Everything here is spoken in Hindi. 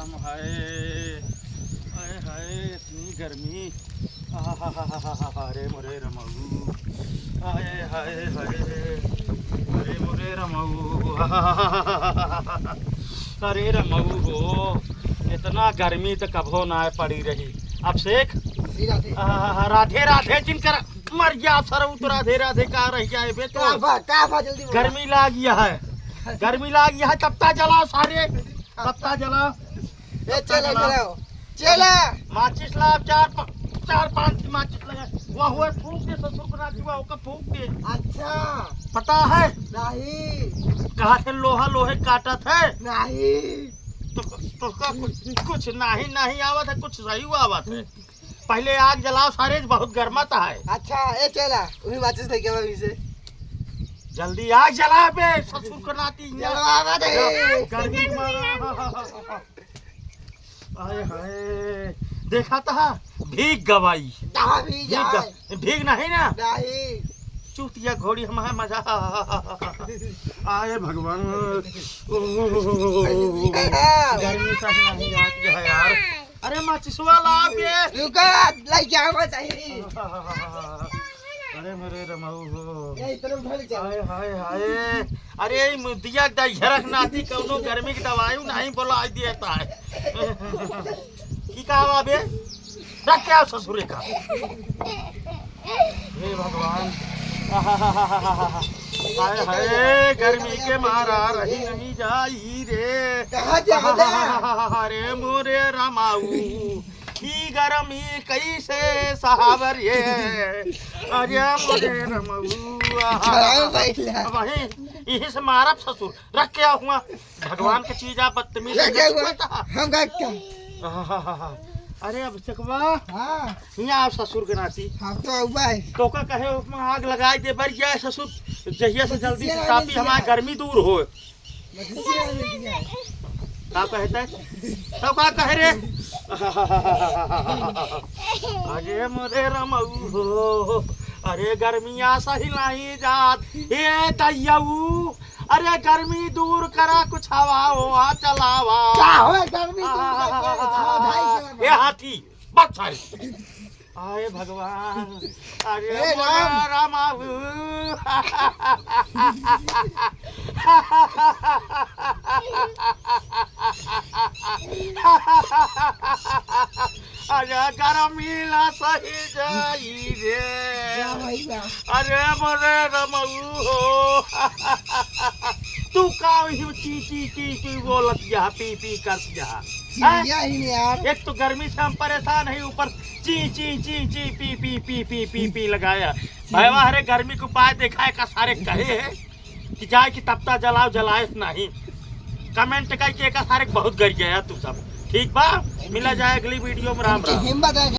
राम हाय हाय हाय इतनी गर्मी अरे मोरे रमऊ हाय हाय हाय अरे मोरे रमऊ अरे रमऊ हो इतना गर्मी तो कभो ना पड़ी रही। अब शेख राधे राधे जिनकर मर गया सर तो राधे राधे का रह जाए बे तो गर्मी ला गया है, गर्मी ला गया है। तब तक जलाओ सारे, तब तक जलाओ, चला माचिस ला चार पांच माचिस लगा वहाँ हुआ फूक दे ससुर को नाती हुआ होकर फूक दे। अच्छा पता है नहीं कहा थे लोहा लोहे काटा थे नहीं तो का कुछ नहीं नहीं आवत है, कुछ सही हुआ आवत है। पहले आग जलाओ सारे, बहुत गर्माता है। अच्छा ए चला वही माचिस लेके आवा इसे जल्दी आग जला बे ससुर को नाती जलवा दे गर्मी हाय हाय देखा था भीग गवाई भीग नहीं ना नहीं चूतिया घोड़ी हमारा मजा आए भगवान गर्मी सा नहीं आती है यार। अरे माचिसवा ला के रुका लेके आवा चाहिए अरे मेरे रमाऊ हो ए इतना उठा ले चल हाय हाय हाय अरे मुदिया दा झरक नाती कौनो गर्मी की दवाई नहीं बोला देता है की कहा बे रख क्या ससुरे का हे भगवान हाय हाय गर्मी के मारा रही नहीं जाई रे कहां जा अरे मोरे रमाऊ की गर्मी कैसे सहावर ये अरे मोरे रमाऊ वही यही से मारा ससुर रख क्या हुआ भगवान की चीज आप बदतमीज हम क्या अरे अब चकवा हां यहाँ आप ससुर के नाती हम तो उबाई तो का कहे उसमें आग लगाए दे बर जाए ससुर जहिया से जल्दी से तापी हमारी गर्मी दूर हो का कहते तो का कहे रे अरे मोरे रमऊ हो अरे गर्मिया सही नहीं जात ए तयऊ अरे गर्मी दूर करा कुछ हवा हो चलावा क्या हो गर्मी दूर ये हाथी बस सारी आए भगवान अरे रामाऊ अरे गर्मी ला सही जाई रे अरे मोरे रमऊ हो तू का ची ची ची ची बोलत जा पी पी कर जा यार एक तो गर्मी से हम परेशान है ऊपर ची ची ची ची P P P P P P लगाया भाई हरे गर्मी को पाए देखा का सारे कहे कि जाए कि तपता जलाओ जलाए नहीं कमेंट करके का सारे बहुत गर गया तू सब ठीक बा मिला जाए अगली वीडियो में राम राम।